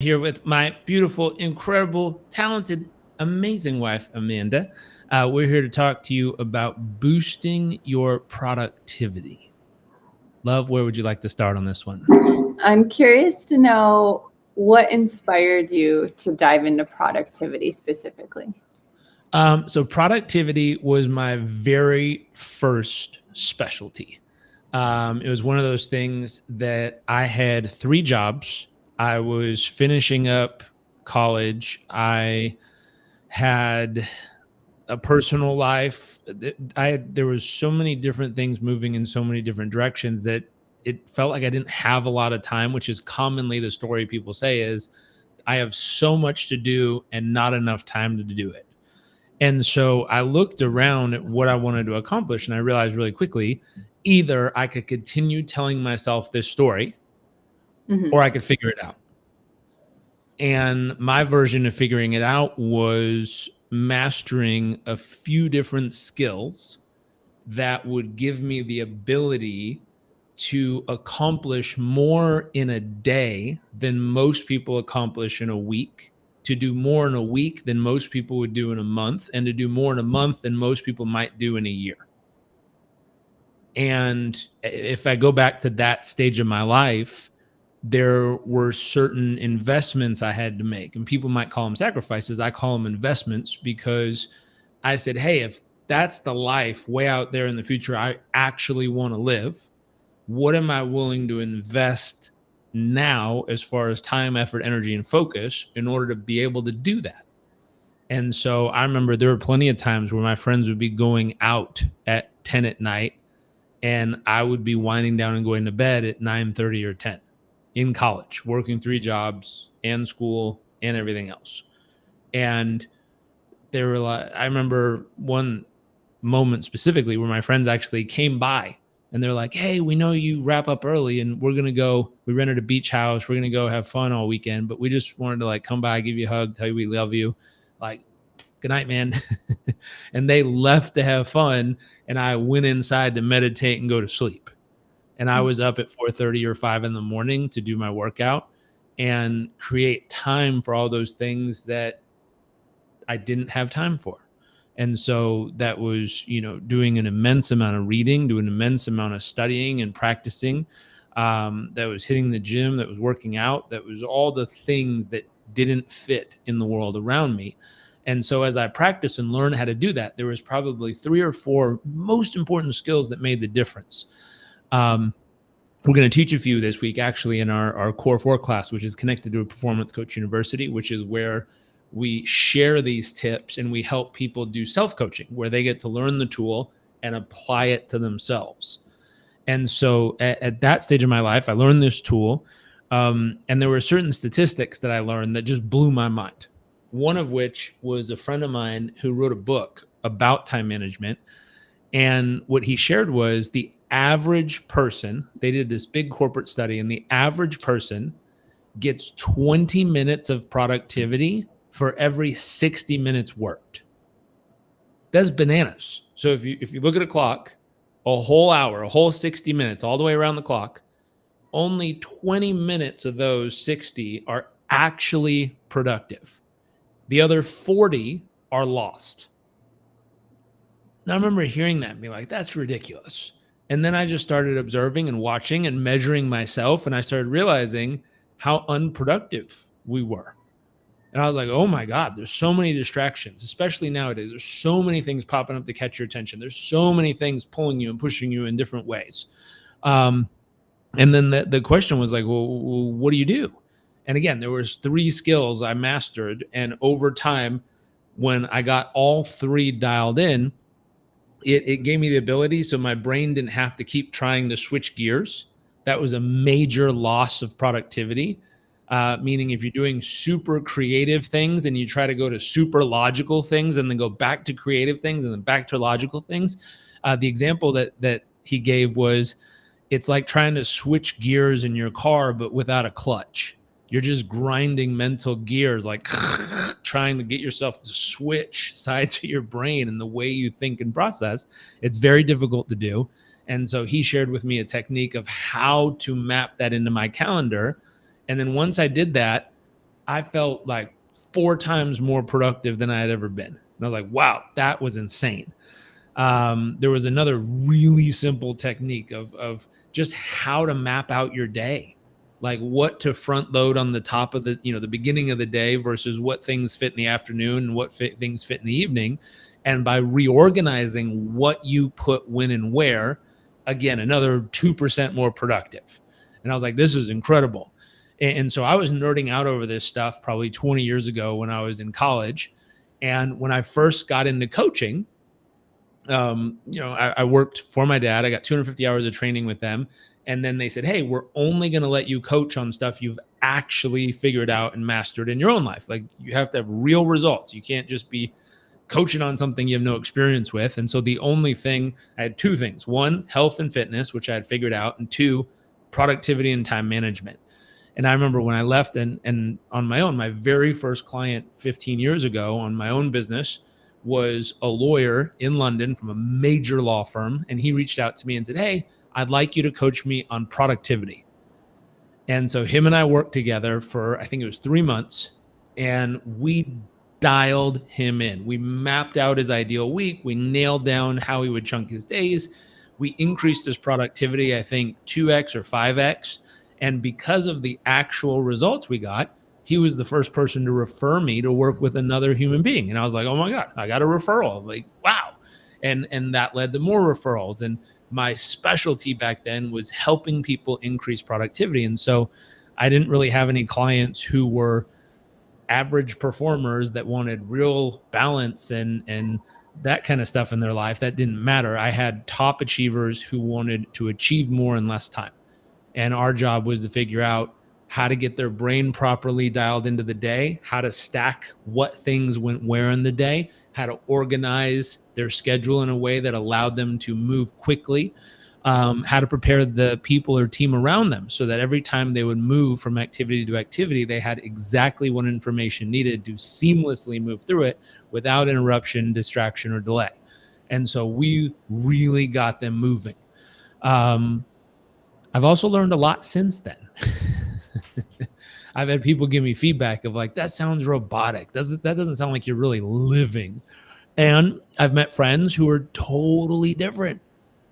Here with my beautiful, incredible, talented, amazing wife, Amanda. We're here to talk to you about boosting your productivity. Love, where would you like to start on this one? I'm curious to know what inspired you to dive into productivity specifically. So, productivity was my very first specialty. It was one of those things that I had three jobs. I was finishing up college. I had a personal life. There was so many different things moving in so many different directions that it felt like I didn't have a lot of time, which is commonly the story people say is I have so much to do and not enough time to do it. And so I looked around at what I wanted to accomplish and I realized really quickly either I could continue telling myself this story or I could figure it out. And my version of figuring it out was mastering a few different skills that would give me the ability to accomplish more in a day than most people accomplish in a week, to do more in a week than most people would do in a month, and to do more in a month than most people might do in a year. And if I go back to that stage of my life, there were certain investments I had to make, and people might call them sacrifices. I call them investments because I said, hey, if that's the life way out there in the future I actually want to live, what am I willing to invest now as far as time, effort, energy, and focus in order to be able to do that? And so I remember there were plenty of times where my friends would be going out at 10 at night and I would be winding down and going to bed at 9:30 or 10 in college, working three jobs and school and everything else. And they were like, I remember one moment specifically where my friends actually came by and they're like, hey, we know you wrap up early and we're going to go, we rented a beach house. We're going to go have fun all weekend, but we just wanted to like come by, give you a hug, tell you we love you. Like, good night, man. And they left to have fun. And I went inside to meditate and go to sleep. And I was up at 4:30 or 5 in the morning to do my workout and create time for all those things that I didn't have time for. And so that was, doing an immense amount of reading, doing an immense amount of studying and practicing. That was hitting the gym, that was working out, that was all the things that didn't fit in the world around me. And so as I practiced and learned how to do that, there was probably 3 or 4 most important skills that made the difference. We're going to teach a few this week, actually, in our Core 4 class, which is connected to a Performance Coach University, which is where we share these tips and we help people do self-coaching, where they get to learn the tool and apply it to themselves. And so at that stage of my life, I learned this tool. And there were certain statistics that I learned that just blew my mind. One of which was a friend of mine who wrote a book about time management. And what he shared was the average person, they did this big corporate study, and the average person gets 20 minutes of productivity for every 60 minutes worked. That's bananas. So if you look at a clock, a whole hour, a whole 60 minutes, all the way around the clock, only 20 minutes of those 60 are actually productive. The other 40 are lost. Now, I remember hearing that and being like, that's ridiculous. And then I just started observing and watching and measuring myself. And I started realizing how unproductive we were. And I was like, oh my God, there's so many distractions, especially nowadays. There's so many things popping up to catch your attention. There's so many things pulling you and pushing you in different ways. And then the question was like, well, what do you do? And again, there was 3 skills I mastered. And over time, when I got all 3 dialed in, it gave me the ability so my brain didn't have to keep trying to switch gears. That was a major loss of productivity. Meaning if you're doing super creative things and you try to go to super logical things and then go back to creative things and then back to logical things, the example that he gave was, it's like trying to switch gears in your car, but without a clutch. You're just grinding mental gears, like trying to get yourself to switch sides of your brain and the way you think and process. It's very difficult to do. And so he shared with me a technique of how to map that into my calendar. And then once I did that, I felt like 4 times more productive than I had ever been. And I was like, wow, that was insane. There was another really simple technique of just how to map out your day, like what to front load on the top of the beginning of the day versus what things fit in the afternoon and what things fit in the evening. And by reorganizing what you put when and where, again, another 2% more productive. And I was like, this is incredible. And so I was nerding out over this stuff probably 20 years ago when I was in college. And when I first got into coaching, I worked for my dad. I got 250 hours of training with them. And then they said, hey, we're only going to let you coach on stuff you've actually figured out and mastered in your own life. Like, you have to have real results. You can't just be coaching on something you have no experience with. And so the only thing, I had 2 things: 1, health and fitness, which I had figured out, and 2, productivity and time management. And I remember when I left and on my own, my very first client 15 years ago on my own business was a lawyer in London from a major law firm. And he reached out to me and said, hey, I'd like you to coach me on productivity. And so him and I worked together for, I think it was 3 months, and we dialed him in. We mapped out his ideal week. We nailed down how he would chunk his days. We increased his productivity, I think 2x or 5x. And because of the actual results we got, he was the first person to refer me to work with another human being. And I was like, oh my God, I got a referral. Like, wow. And that led to more referrals. And my specialty back then was helping people increase productivity. And so I didn't really have any clients who were average performers that wanted real balance and that kind of stuff in their life. That didn't matter. I had top achievers who wanted to achieve more in less time. And our job was to figure out how to get their brain properly dialed into the day, how to stack what things went where in the day, how to organize their schedule in a way that allowed them to move quickly, how to prepare the people or team around them so that every time they would move from activity to activity, they had exactly what information needed to seamlessly move through it without interruption, distraction, or delay. And so we really got them moving. I've also learned a lot since then. I've had people give me feedback of like, that sounds robotic. That doesn't sound like you're really living. And I've met friends who are totally different.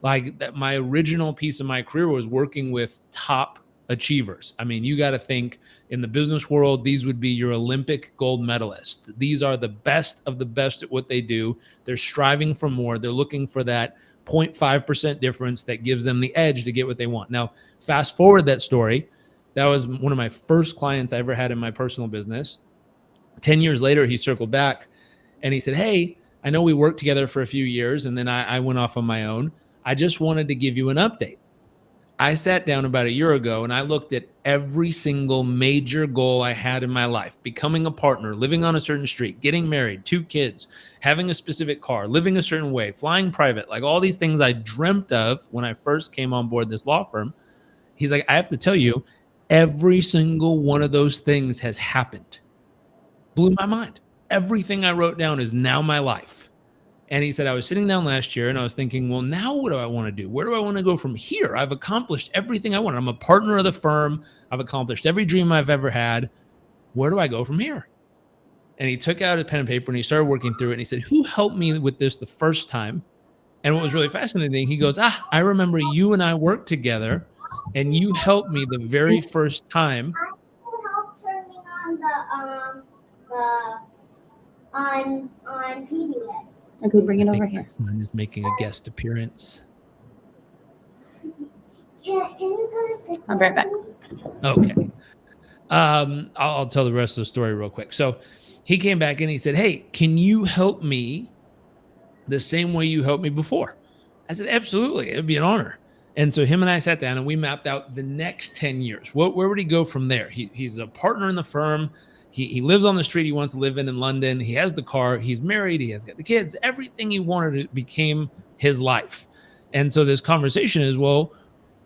Like, that my original piece of my career was working with top achievers. I mean, you got to think in the business world, these would be your Olympic gold medalists. These are the best of the best at what they do. They're striving for more. They're looking for that 0.5% difference that gives them the edge to get what they want. Now, fast forward that story. That was one of my first clients I ever had in my personal business. 10 years later, he circled back and he said, hey, I know we worked together for a few years and then I went off on my own. I just wanted to give you an update. I sat down about a year ago and I looked at every single major goal I had in my life: becoming a partner, living on a certain street, getting married, 2 kids, having a specific car, living a certain way, flying private, like all these things I dreamt of when I first came on board this law firm. He's like, I have to tell you, every single one of those things has happened. Blew my mind. Everything I wrote down is now my life. And he said, I was sitting down last year and I was thinking, well, now what do I want to do? Where do I want to go from here? I've accomplished everything I wanted. I'm a partner of the firm. I've accomplished every dream I've ever had. Where do I go from here? And he took out a pen and paper and he started working through it. And he said, who helped me with this the first time? And what was really fascinating, he goes, I remember you and I worked together and you helped me the very first time. Help turning on on PBS. Okay, bring it over here. I'm just making a guest appearance. Can you go to fix I'll be right back. Okay. I'll tell the rest of the story real quick. So he came back and he said, hey, can you help me the same way you helped me before? I said, absolutely. It'd be an honor. And so him and I sat down and we mapped out the next 10 years. Where would he go from there? He's a partner in the firm. He lives on the street he wants to live in London. He has the car. He's married. He has got the kids. Everything he wanted became his life. And so this conversation is, well,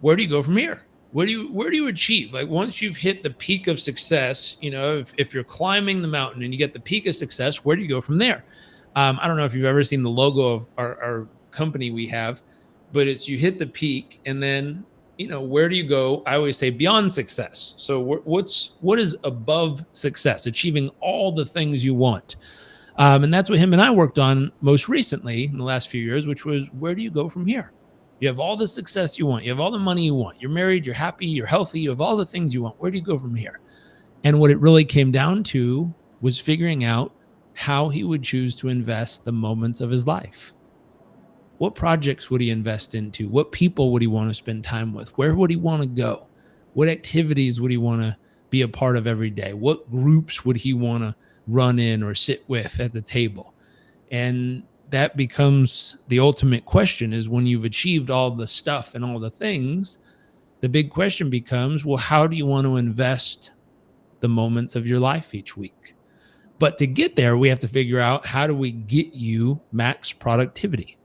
where do you go from here? Where do you achieve? Like, once you've hit the peak of success, if you're climbing the mountain and you get the peak of success, where do you go from there? I don't know if you've ever seen the logo of our company we have, but it's you hit the peak and then, where do you go? I always say beyond success. So what is above success? Achieving all the things you want. And that's what him and I worked on most recently in the last few years, which was, where do you go from here? You have all the success you want. You have all the money you want. You're married, you're happy, you're healthy. You have all the things you want. Where do you go from here? And what it really came down to was figuring out how he would choose to invest the moments of his life. What projects would he invest into? What people would he want to spend time with? Where would he want to go? What activities would he want to be a part of every day? What groups would he want to run in or sit with at the table? And that becomes the ultimate question, is when you've achieved all the stuff and all the things, the big question becomes, well, how do you want to invest the moments of your life each week? But to get there, we have to figure out, how do we get you max productivity?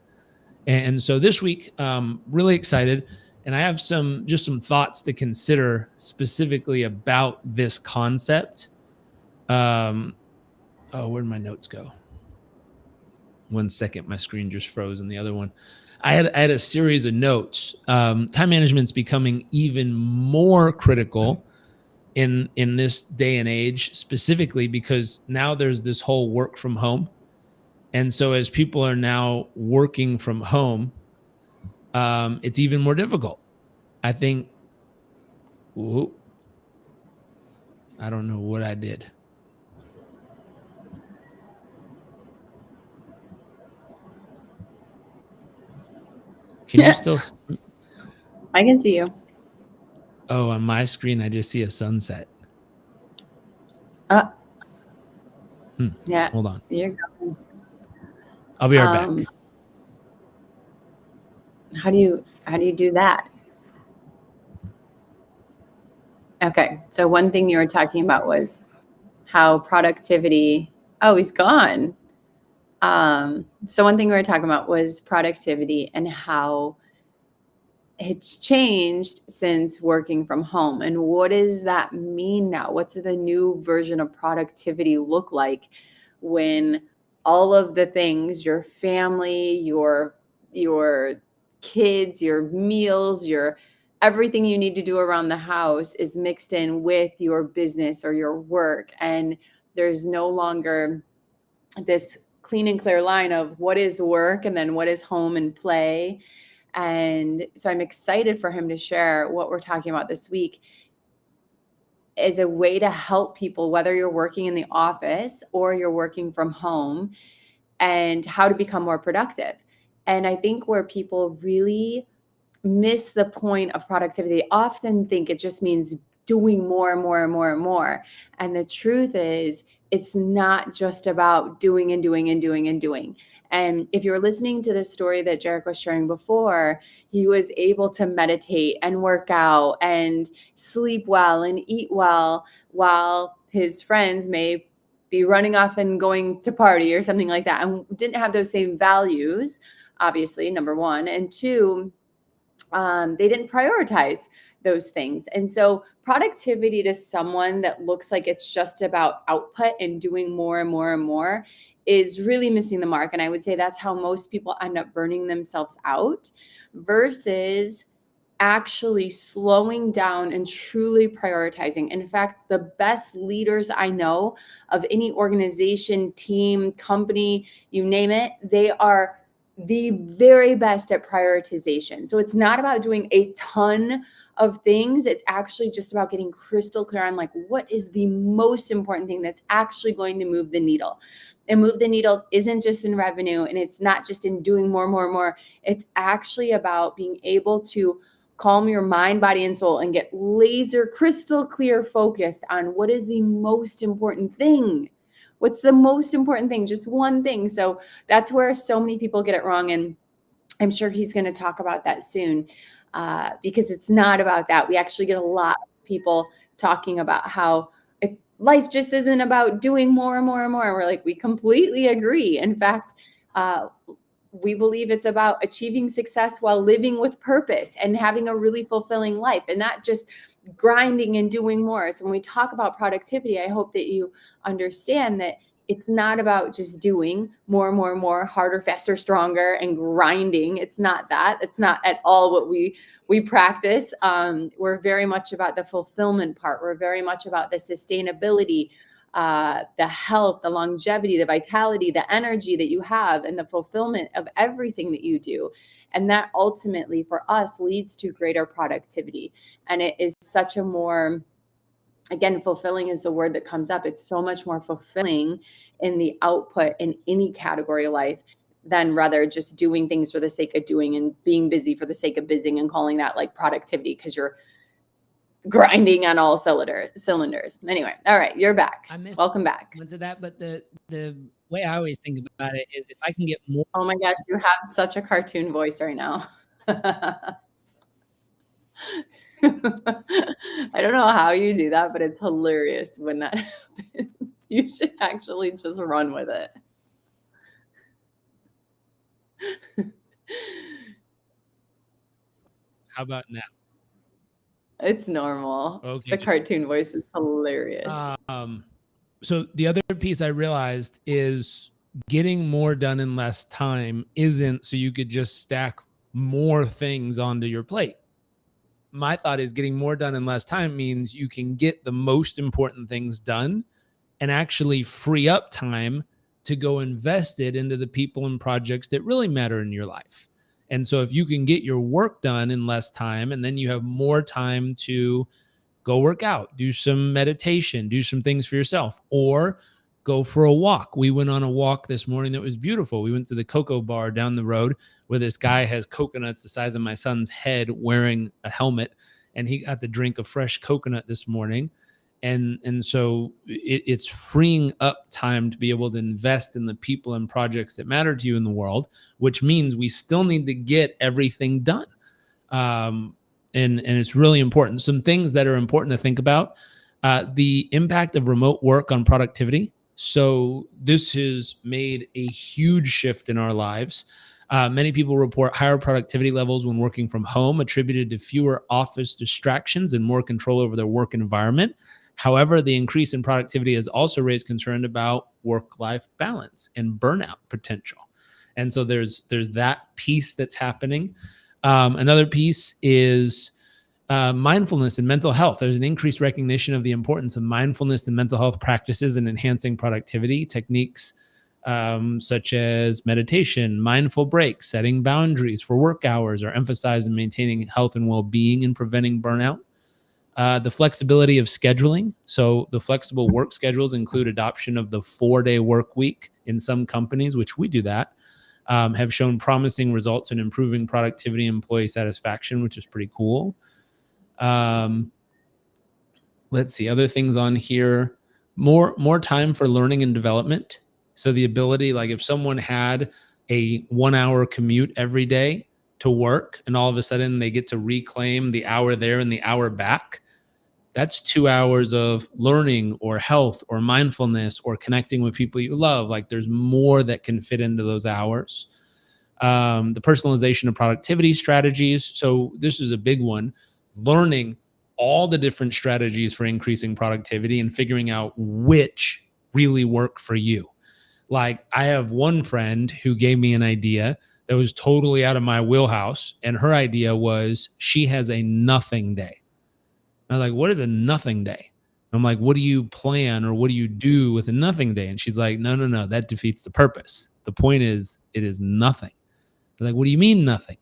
And so this week, really excited. And I have some thoughts to consider specifically about this concept. Where did my notes go? 1 second, my screen just froze on the other one. I had a series of notes. Time management's becoming even more critical in this day and age, specifically because now there's this whole work from home. And so as people are now working from home, it's even more difficult. I think, I don't know what I did. Can you still? I can see you. Oh, on my screen, I just see a sunset. Yeah. Hold on. You're going. I'll be right back. How do you do that? Okay. So one thing you were talking about was how productivity, he's gone. So one thing we were talking about was productivity and how it's changed since working from home. And what does that mean now? What's the new version of productivity look like when all of the things, your family, your kids, your meals, your everything you need to do around the house is mixed in with your business or your work, and there's no longer this clean and clear line of what is work and then what is home and play. And so I'm excited for him to share what we're talking about this week as a way to help people, whether you're working in the office or you're working from home, and how to become more productive. And I think where people really miss the point of productivity, they often think it just means doing more and more and more and more. And the truth is, it's not just about doing and doing and doing and doing. And if you're listening to the story that Jairek was sharing before, he was able to meditate and work out and sleep well and eat well while his friends may be running off and going to party or something like that, and didn't have those same values, obviously, number one. And two, they didn't prioritize those things. And so productivity to someone that looks like it's just about output and doing more and more and more is really missing the mark. And I would say that's how most people end up burning themselves out, versus actually slowing down and truly prioritizing. In fact, the best leaders I know of any organization, team, company, you name it, they are the very best at prioritization. So it's not about doing a ton of things. It's actually just about getting crystal clear on, like, what is the most important thing that's actually going to move the needle. And move the needle isn't just in revenue, and it's not just in doing more. It's actually about being able to calm your mind, body, and soul and get laser crystal clear focused on what is the most important thing. What's the most important thing? Just one thing. So that's where so many people get it wrong. And I'm sure he's going to talk about that soon, because it's not about that. We actually get a lot of people talking about how life just isn't about doing more and more and more. And we're like, we completely agree. In fact, we believe it's about achieving success while living with purpose and having a really fulfilling life, and not just grinding and doing more. So when we talk about productivity, I hope that you understand that it's not about just doing more, harder, faster, stronger, and grinding. It's not that. It's not at all what we practice. We're very much about the fulfillment part. We're very much about the sustainability, the health, the longevity, the vitality, the energy that you have, and the fulfillment of everything that you do. And that ultimately for us leads to greater productivity. And it is such a more, again, fulfilling is the word that comes up. It's so much more fulfilling in the output in any category of life than rather just doing things for the sake of doing and being busy for the sake of busying and calling that like productivity because you're grinding on all cylinders. Anyway, all right, you're back. Welcome back. Into that, but the way I always think about it is if I can get more. Oh my gosh, you have such a cartoon voice right now. I don't know how you do that, but it's hilarious when that happens. You should actually just run with it. How about now? It's normal. Okay. The cartoon voice is hilarious. So the other piece I realized is getting more done in less time isn't so you could just stack more things onto your plate. My thought is getting more done in less time means you can get the most important things done and actually free up time to go invest it into the people and projects that really matter in your life. And so if you can get your work done in less time, and then you have more time to go work out, do some meditation, do some things for yourself, or go for a walk. We went on a walk this morning that was beautiful. We went to the Cocoa Bar down the road where this guy has coconuts the size of my son's head wearing a helmet, and he got to drink a fresh coconut this morning. And so it's freeing up time to be able to invest in the people and projects that matter to you in the world, which means we still need to get everything done. And it's really important. Some things that are important to think about, the impact of remote work on productivity. So this has made a huge shift in our lives. Many people report higher productivity levels when working from home, attributed to fewer office distractions and more control over their work environment. However, the increase in productivity has also raised concern about work-life balance and burnout potential. And so there's that piece that's happening. Another piece is mindfulness and mental health. There's an increased recognition of the importance of mindfulness and mental health practices in enhancing productivity. Techniques such as meditation, mindful breaks, setting boundaries for work hours are emphasized in maintaining health and well-being and preventing burnout. The flexibility of scheduling. So the flexible work schedules include adoption of the 4-day work week in some companies, which we do that, have shown promising results in improving productivity and employee satisfaction, which is pretty cool. Let's see, other things on here. More time for learning and development. So the ability, like if someone had a 1-hour commute every day to work and all of a sudden they get to reclaim the hour there and the hour back, that's 2 hours of learning or health or mindfulness or connecting with people you love. Like there's more that can fit into those hours. The personalization of productivity strategies. So this is a big one, learning all the different strategies for increasing productivity and figuring out which really work for you. Like I have one friend who gave me an idea that was totally out of my wheelhouse. And her idea was she has a nothing day. I was like, what is a nothing day? I'm like, what do you plan or what do you do with a nothing day? And she's like, no, that defeats the purpose. The point is, it is nothing. I'm like, what do you mean nothing?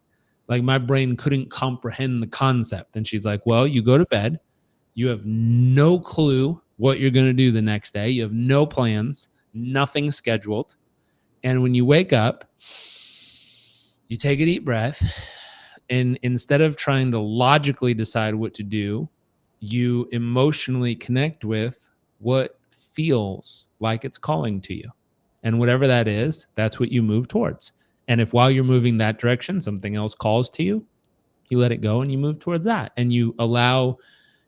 Like my brain couldn't comprehend the concept. And she's like, well, you go to bed. You have no clue what you're going to do the next day. You have no plans, nothing scheduled. And when you wake up, you take a deep breath. And instead of trying to logically decide what to do, you emotionally connect with what feels like it's calling to you. And whatever that is, that's what you move towards. And if while you're moving that direction, something else calls to you, you let it go and you move towards that. And you allow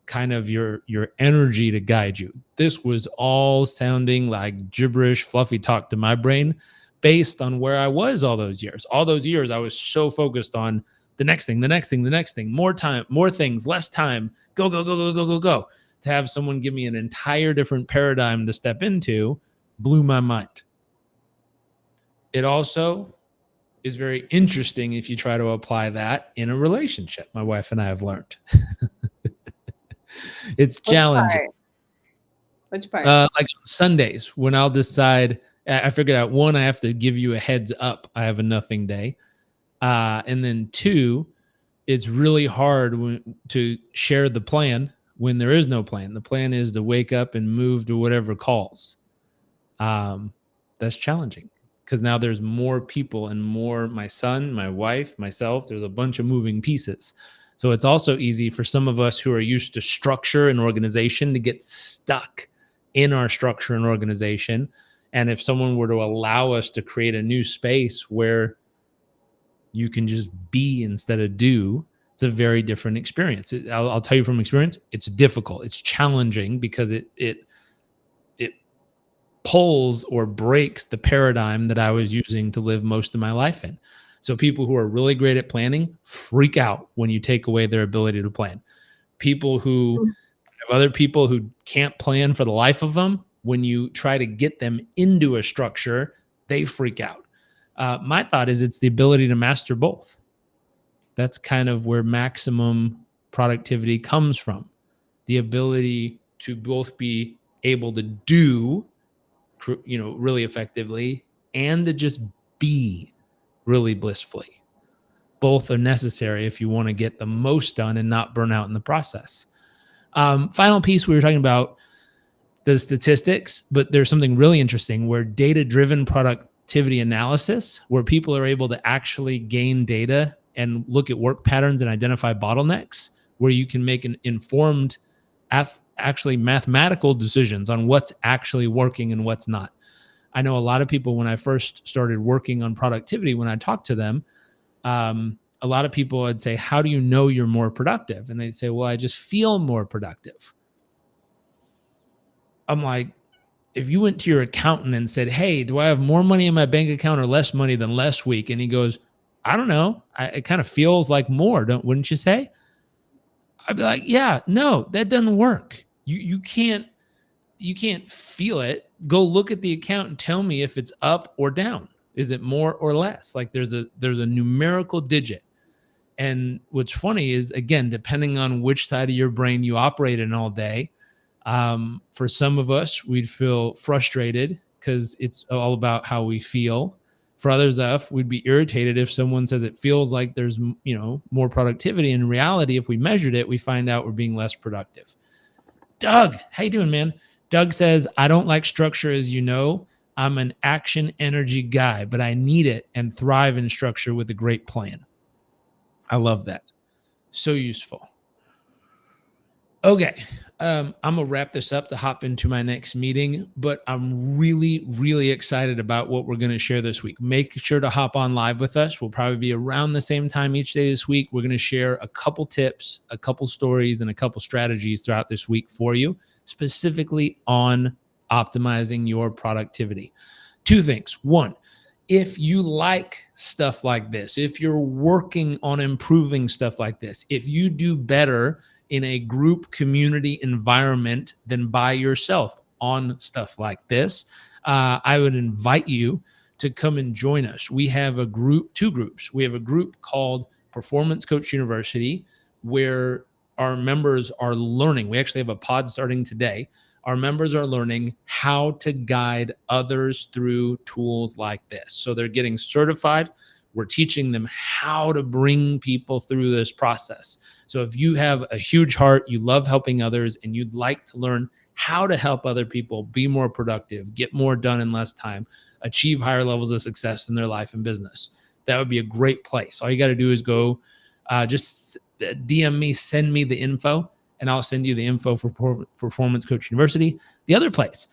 kind of your energy to guide you. This was all sounding like gibberish, fluffy talk to my brain based on where I was all those years. All those years, I was so focused on the next thing, more time, more things, less time, go. To have someone give me an entire different paradigm to step into blew my mind. It also is very interesting if you try to apply that in a relationship. My wife and I have learned. It's Which challenging. part? Which part? Like on Sundays when I'll decide, I figured out, one, I have to give you a heads up. I have a nothing day. And then two, it's really hard to share the plan when there is no plan. The plan is to wake up and move to whatever calls. That's challenging because now there's more people and more my son, my wife, myself. There's a bunch of moving pieces. So it's also easy for some of us who are used to structure and organization to get stuck in our structure and organization. And if someone were to allow us to create a new space where you can just be instead of do, it's a very different experience. I'll tell you from experience, it's difficult. It's challenging because it pulls or breaks the paradigm that I was using to live most of my life in. So people who are really great at planning freak out when you take away their ability to plan. People who have other people who can't plan for the life of them, when you try to get them into a structure, they freak out. My thought is it's the ability to master both. That's kind of where maximum productivity comes from. The ability to both be able to do, really effectively and to just be really blissfully. Both are necessary if you want to get the most done and not burn out in the process. Final piece, we were talking about the statistics, but there's something really interesting where data-driven productivity analysis, where people are able to actually gain data and look at work patterns and identify bottlenecks, where you can make an informed, actually mathematical decisions on what's actually working and what's not. I know a lot of people, when I first started working on productivity, when I talked to them, a lot of people would say, how do you know you're more productive? And they'd say, well, I just feel more productive. I'm like, if you went to your accountant and said, hey, do I have more money in my bank account or less money than last week? And he goes, I don't know. It kind of feels like more, wouldn't you say? I'd be like, yeah, no, that doesn't work. You can't feel it. Go look at the account and tell me if it's up or down. Is it more or less? Like there's a numerical digit. And what's funny is, again, depending on which side of your brain you operate in all day, for some of us, we'd feel frustrated because it's all about how we feel. For others of us, we'd be irritated if someone says it feels like there's, more productivity. In reality, if we measured it, we find out we're being less productive. Doug, how you doing, man? Doug says, I don't like structure, as you know. I'm an action energy guy, but I need it and thrive in structure with a great plan. I love that. So useful. Okay. I'm going to wrap this up to hop into my next meeting, but I'm really, really excited about what we're going to share this week. Make sure to hop on live with us. We'll probably be around the same time each day this week. We're going to share a couple tips, a couple stories, and a couple strategies throughout this week for you, specifically on optimizing your productivity. Two things. One, if you like stuff like this, if you're working on improving stuff like this, if you do better in a group community environment than by yourself on stuff like this, I would invite you to come and join us. We have a group, two groups. We have a group called Performance Coach University, where our members are learning. We actually have a pod starting today. Our members are learning how to guide others through tools like this. So they're getting certified. We're teaching them how to bring people through this process. So if you have a huge heart, you love helping others, and you'd like to learn how to help other people be more productive, get more done in less time, achieve higher levels of success in their life and business, that would be a great place. All you got to do is go just DM me, send me the info, and I'll send you the info for Performance Coach University. The other place,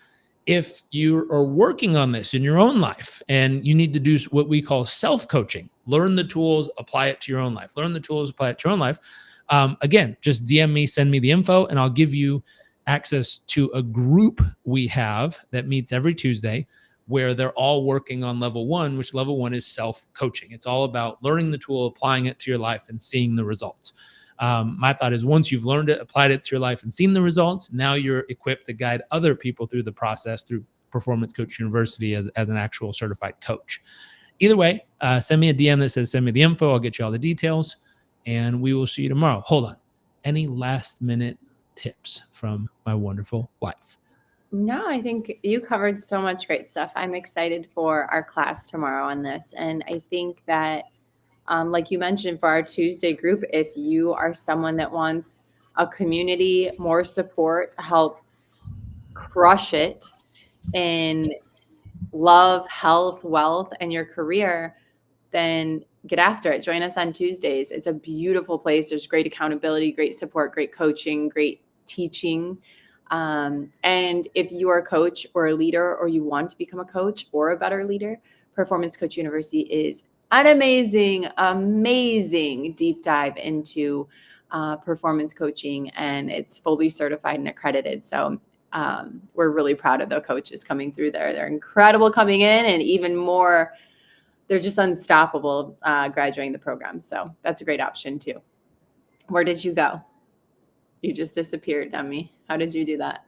if you are working on this in your own life and you need to do what we call self-coaching, learn the tools, apply it to your own life. Learn the tools, apply it to your own life. Again, just DM me, send me the info, and I'll give you access to a group we have that meets every Tuesday where they're all working on level one, which level one is self-coaching. It's all about learning the tool, applying it to your life, and seeing the results. My thought is once you've learned it, applied it to your life, and seen the results, now you're equipped to guide other people through the process through Performance Coach University as an actual certified coach. either way, send me a DM that says send me the info. I'll get you all the details, and we will see you tomorrow. Hold on. Any last minute tips from my wonderful wife? No, I think you covered so much great stuff. I'm excited for our class tomorrow on this. And I think that, like you mentioned, for our Tuesday group, if you are someone that wants a community, more support to help crush it in love, health, wealth, and your career, then get after it. Join us on Tuesdays. It's a beautiful place. There's great accountability, great support, great coaching, great teaching. And if you are a coach or a leader, or you want to become a coach or a better leader, Performance Coach University is an amazing, amazing deep dive into performance coaching, and it's fully certified and accredited. So we're really proud of the coaches coming through there. They're incredible coming in, and even more, they're just unstoppable graduating the program. So that's a great option too. Where did you go? You just disappeared on me. How did you do that?